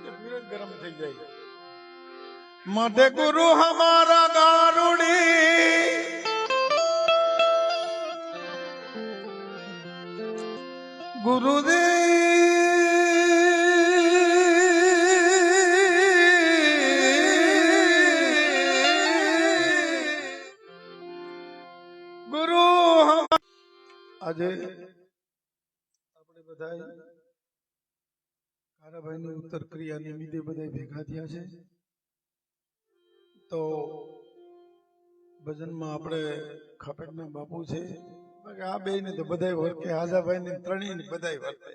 गरम थी जाए मध्य गुरु हमारा गारुड़ी गुरुदेव गुरु हम आज આપણે બધાય કારાભાઈની ઉત્તર ક્રિયા નિમિત્તે બધાય ભેગા થયા છે તો ભજનમાં આપણે ખાપેટના બાપુ છે આ બે ને તો બધાય વર્કે હાજાભાઈ ને ત્રણેય ને બધાય વર્તે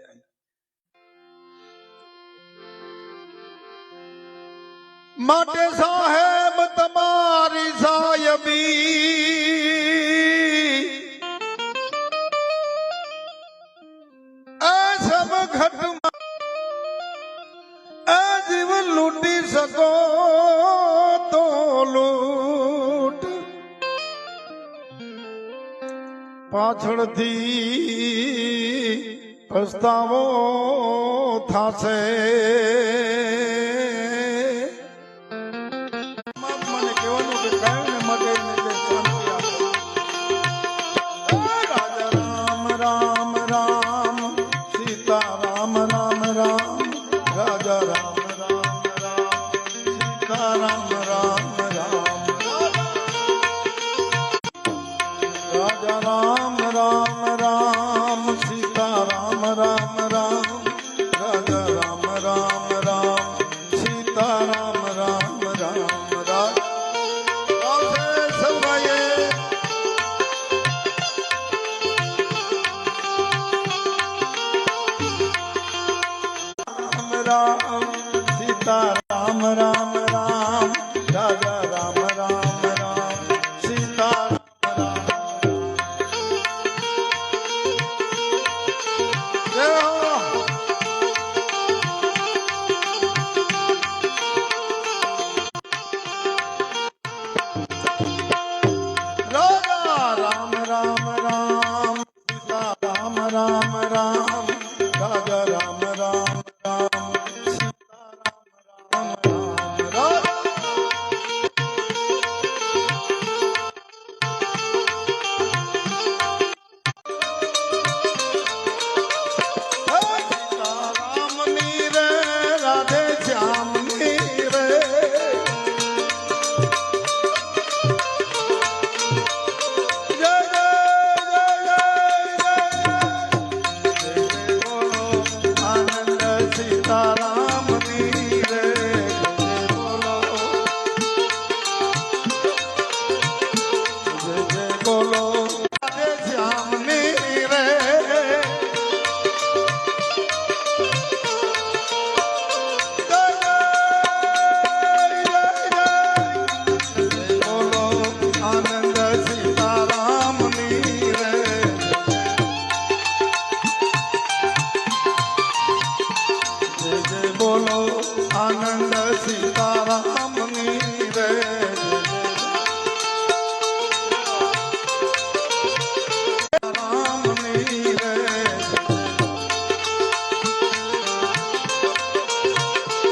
માટે સાહેબ તમારી સાયબી જીવ લૂટી શકો તો લૂટ પાછળથી પસ્તાવો થાશે મને કહેવાનું કે કાંઈ ને માટે શાંતિ આપો રાજા રામ રામ રામ સીતા રામ રામ રામ રાજા રામ राम राम राम राजा राम राम राम सीता राम राम राम राजा राम राम राम सीता राम राम राम राम सीता राम राम राम राजा राम राम राम सीता राम राजा राम राम राम सीता राम राम राम राजा राम राम राम आनंद सीताराम रे राम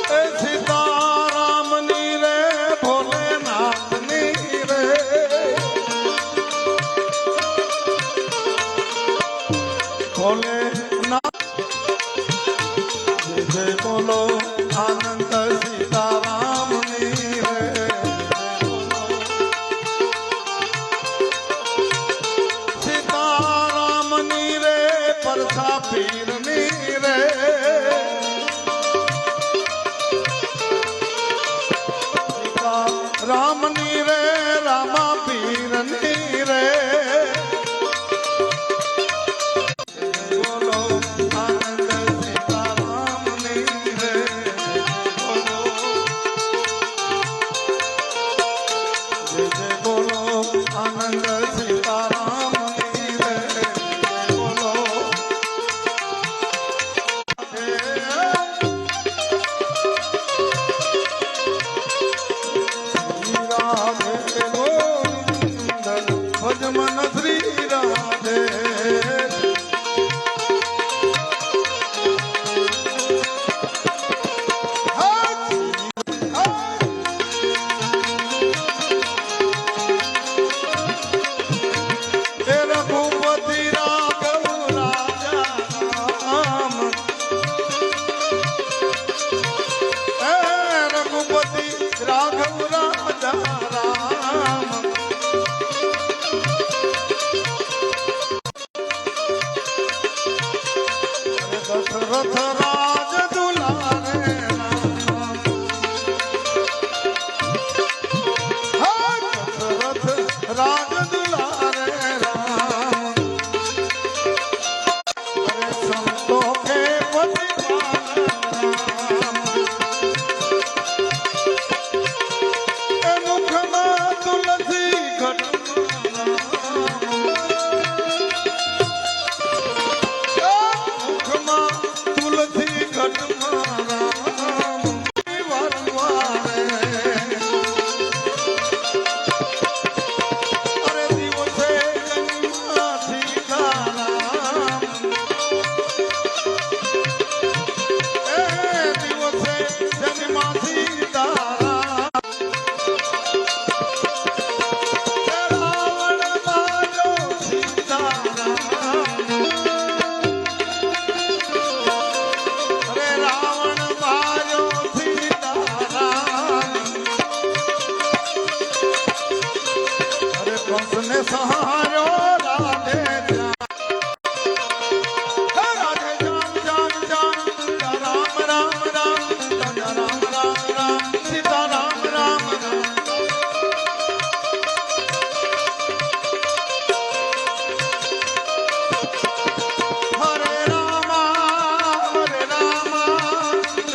रे सीताराम रे भोलेनाथ रे भोलेनाथ जय बोलो आनंद सीताराम रे सीताराम रे परसा पीर रे राम रे रामा पीर रे बोलो आनंद सीताराम रे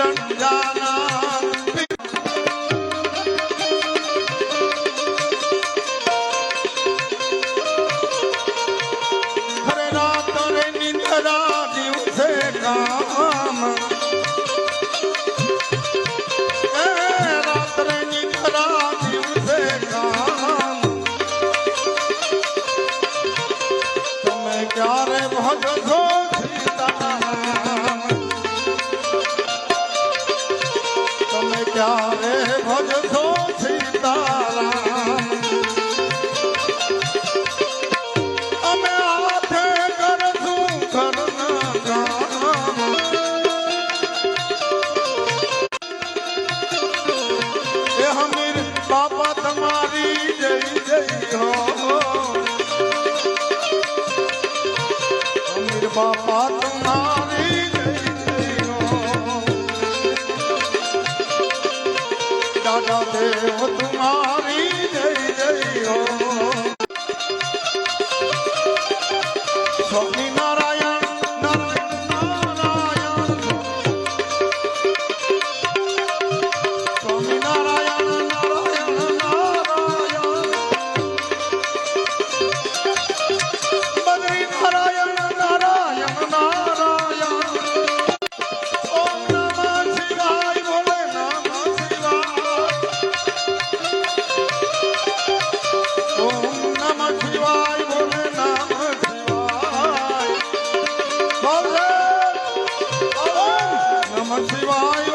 निरंजना हरे रात रे निंद्रा दिवसे काम रात रे निंद्रा दिवसे काम તમે ક્યારે ભજશો સીતારામ તમે ક્યારે ભજશો સીતારામ અમે હાથે કરશું ઘરના કામ એ હમીર બાપા તમારી જય જય હો बापा तुम्हारी जय हो दादा देव तुम्हारी जय जय हो स्वामी नारायण नारायण नारायण स्वामी नारायण नारायण नारायण बद्री नारायण शिवाय